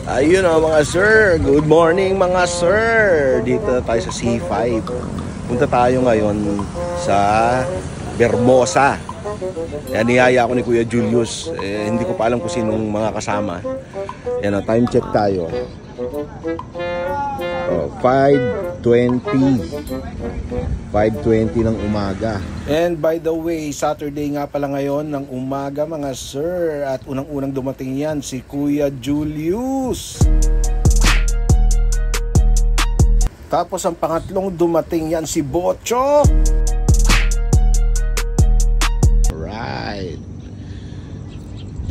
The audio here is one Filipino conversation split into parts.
Ayun o mga sir, good morning mga sir. Dito tayo sa C5. Punta tayo ngayon sa Vermosa. Yan, niyaya ako ni Kuya Julius. Hindi ko pa alam kung sinong mga kasama. Yan o, time check tayo. 5:20 ng umaga. And by the way, Saturday nga pala ngayon ng umaga mga sir. At unang-unang dumating yan si Kuya Julius. Tapos ang pangatlong dumating yan si Bocho. Alright.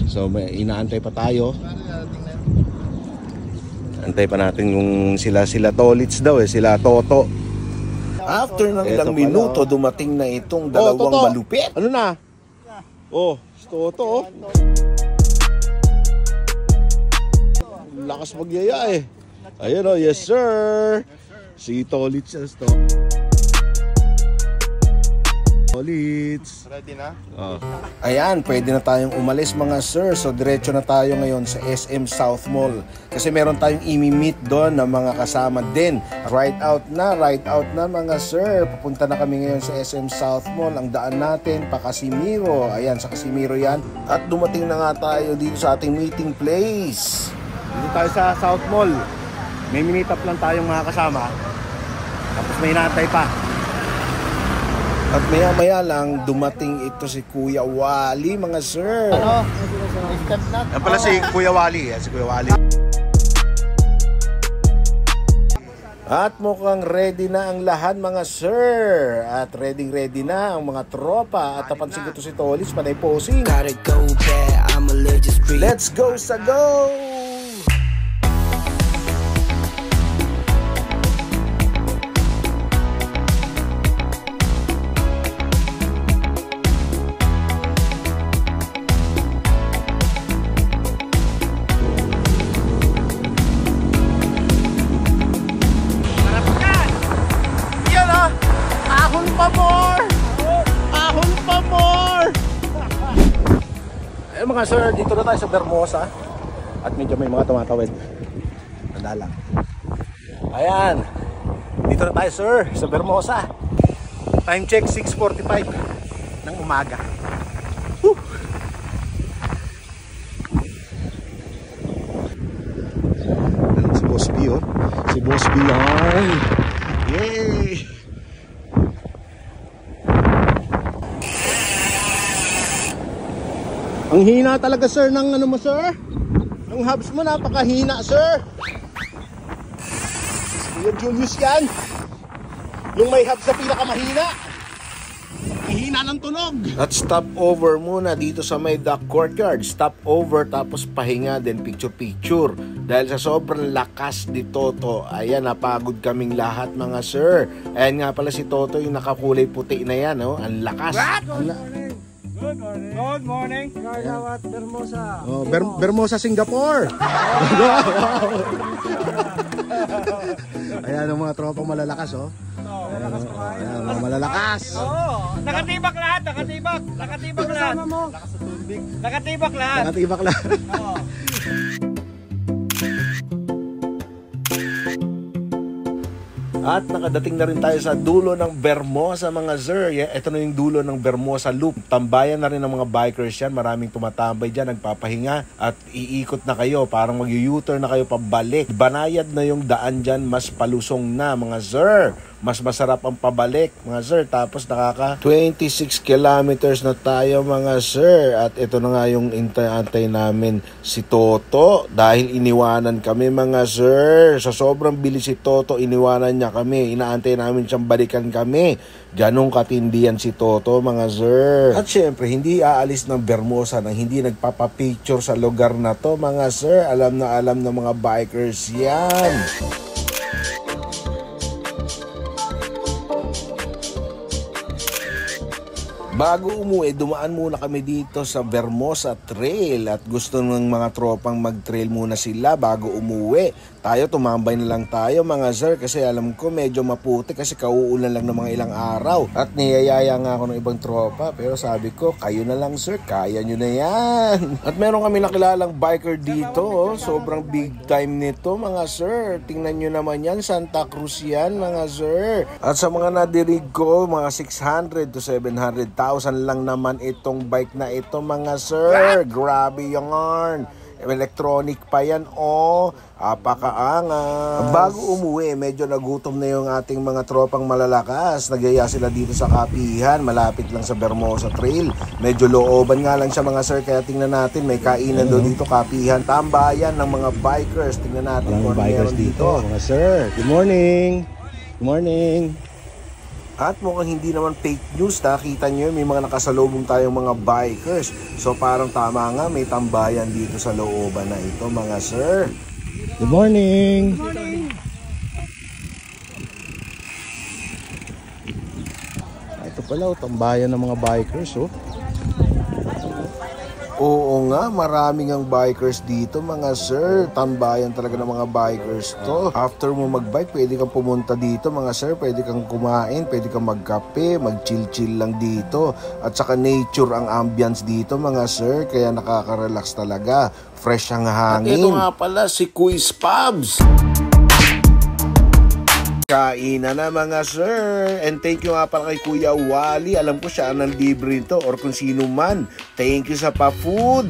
So may inaantay pa tayo. Antay pa natin yung sila Tolits daw sila Toto. After ng ilang minuto, dumating na itong dalawang malupit. Ano na? Oh, si Toto. Lakas magyaya eh. Ayun oh, yes sir. Si Tolits siya to. Tolits. Ready na? Oh. Ayan, pwede na tayong umalis mga sir. So diretso na tayo ngayon sa SM South Mall. Kasi meron tayong imi-meet doon na mga kasama din. Right out na mga sir. Pupunta na kami ngayon sa SM South Mall. Ang daan natin pa Casimiro. Ayan, sa Casimiro yan. At dumating na nga tayo dito sa ating meeting place. Dito tayo sa South Mall. May minute up lang tayong mga kasama. Tapos may inaantay pa. At maya-maya lang dumating ito si Kuya Wally mga sir. Ano? Step na. Yan pala si Kuya Wally. Si Kuya Wally. At mukhang ready na ang lahat mga sir. At ready na ang mga tropa. At napansin ko to si Tolis, panay posing. Let's go sa go! Mga sir, dito na tayo sa Vermosa. At medyo may mga tumatawid. Nadala. Ayan. Dito na tayo sir, sa Vermosa. Time check 6:45 ng umaga. Woo! Si Boss B oh. Si Boss B yan. Yay! Ang hina talaga sir ng ano mo sir. Ng hubs mo napakahina sir. Kuya Julius yan. Yung may hubs na pinakamahina. Ang hina ng tunog. At stop over muna dito sa may duck courtyard. Stop over tapos pahinga then picture. Dahil sa sobrang lakas ni Toto. Ayan, napagod kaming lahat mga sir. Ayan nga pala si Toto yung nakakulay puti na yan. Oh. Ang lakas. Good morning. Good morning. Gargawat Vermosa. Oh, Vermosa, Singapore. Ayan ang mga tropang malalakas, oh. Ayan, ayan mga malalakas. Oo. Nakatibak lahat. Nakatibak lahat. Nakatibak lahat. Oo. At nakadating na rin tayo sa dulo ng Vermosa mga sir. Ito na yung dulo ng Vermosa Loop. Tambayan na rin ng mga bikers yan. Maraming tumatambay dyan, nagpapahinga. At iikot na kayo, parang mag-u-turn na kayo pabalik. Banayad na yung daan dyan, mas palusong na mga sir. Mas masarap ang pabalik mga sir. Tapos nakaka 26 kilometers na tayo mga sir. At ito na nga yung antay namin si Toto. Dahil iniwanan kami mga sir. Sa sobrang bilis si Toto, iniwanan niya kami. Inaantay namin siyang balikan kami. Ganong katindihan si Toto mga sir. At syempre hindi aalis ng Vermosa nang hindi nagpapapicture sa lugar na to mga sir. Alam na ng mga bikers yan. Bago umuwi, dumaan muna kami dito sa Vermosa Trail at gusto ng mga tropang mag-trail muna sila bago umuwi. Tayo, tumambay na lang tayo mga sir kasi alam ko medyo maputi kasi kauulan lang ng mga ilang araw. At niyayaya nga ako ng ibang tropa pero sabi ko, kayo na lang sir, kaya nyo na yan. At meron kami nakilalang biker dito, sobrang big time nito mga sir. Tingnan nyo naman yan, Santa Cruz yan mga sir. At sa mga nadirig ko, mga 600 to 700,000 lang naman itong bike na ito mga sir. Grabe yarn. Electronic pa yan, apakaangas. Bago umuwi, medyo nagutom na yung ating mga tropang malalakas. Nagyaya sila dito sa Kapihan, malapit lang sa Vermosa Trail. Medyo looban nga lang siya mga sir, kaya tingnan natin, may kainan doon dito, Kapihan. Tambayan ng mga bikers. Tingnan natin kung ano meron dito. Mga sir, good morning. Good morning. At mukhang hindi naman fake news, nakita nyo may mga nakasalubong tayong mga bikers. So parang tama nga, may tambayan dito sa looban na ito mga sir. Good morning. Good morning. Ito pala, tambayan ng mga bikers Oo nga, maraming ang bikers dito mga sir. Tambayan talaga ng mga bikers to. After mo magbike, pwede kang pumunta dito mga sir. Pwede kang kumain, pwede kang magkape, mag-chill-chill lang dito. At saka nature ang ambience dito mga sir. Kaya nakaka-relax talaga. Fresh ang hangin. At ito nga pala si Quiz Pubs. Kainan na mga sir. And thank you nga pala kay Kuya Wally. Alam ko siya ang libre nito or kung sino man. Thank you sa pa-food.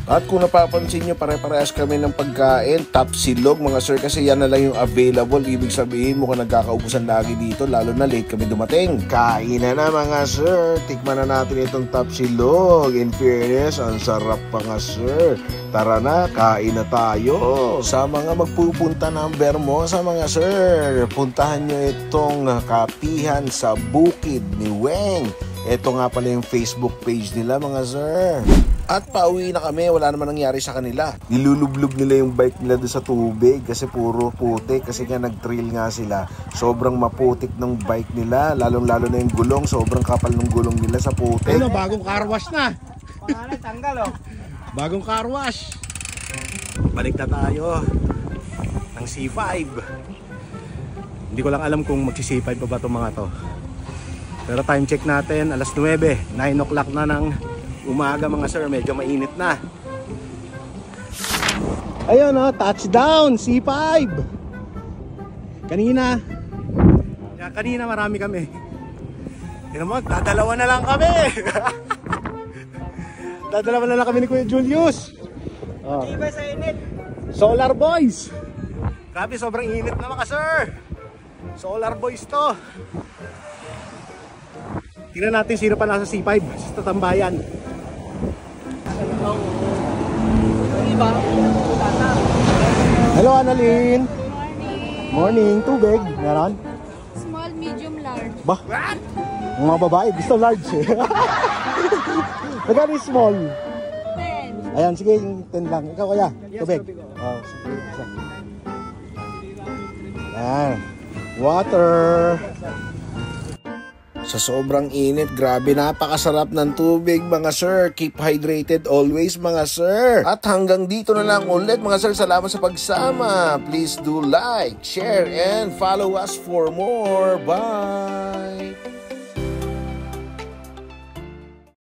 At kung napapansin nyo, pare-parehas kami ng pagkain. Top silog mga sir kasi yan na lang yung available. Ibig sabihin mo kung nagkakaubusan lagi dito, lalo na late kami dumating. Kainan na mga sir. Tikman na natin itong top silog. In fairness, ang sarap pa nga sir. Tara na, kain na tayo. Sa mga magpupunta ng Vermosa mga sir, puntahan nyo itong Kapihan sa Bukid ni Weng. Ito nga pala yung Facebook page nila mga sir. At pauwi na kami, wala naman nangyari sa kanila. Nilulublog nila yung bike nila doon sa tubig kasi puro putik. Kasi nga nag-trail nga sila. Sobrang maputik ng bike nila. Lalong-lalo na yung gulong. Sobrang kapal ng gulong nila sa putik. Ano, bagong car wash na. Pangalan, tanggal Bagong car wash. Balik na tayo ng C5. Hindi ko lang alam kung magsi-C5 pa ba itong mga to. Pero time check natin, alas 9. 9 o'clock na ng umaga mga sir, medyo mainit na. Ayun touchdown, C5. Kanina marami kami. Tignan mo, dadalawa na lang kami. Dadalawa na lang kami ni Kuya Julius. Iba sa init. Solar Boys. Grabe, sobrang init na mga sir. Solar Boys to. Tingnan natin sino pa nasa C5 sa tambayan. Hello Annalyn. Morning. Tubig, meron? Small, medium, large. Bah, mga babae gusto large eh. Magkano yung small? 10. Ayan, sige, 10 lang. Ikaw kaya, tubig. Oh, sige, isa. Ayan, water. Sa sobrang init, grabe, napakasarap ng tubig mga sir. Keep hydrated always mga sir. At hanggang dito na lang ulit mga sir. Salamat sa pagsama. Please do like, share, and follow us for more. Bye!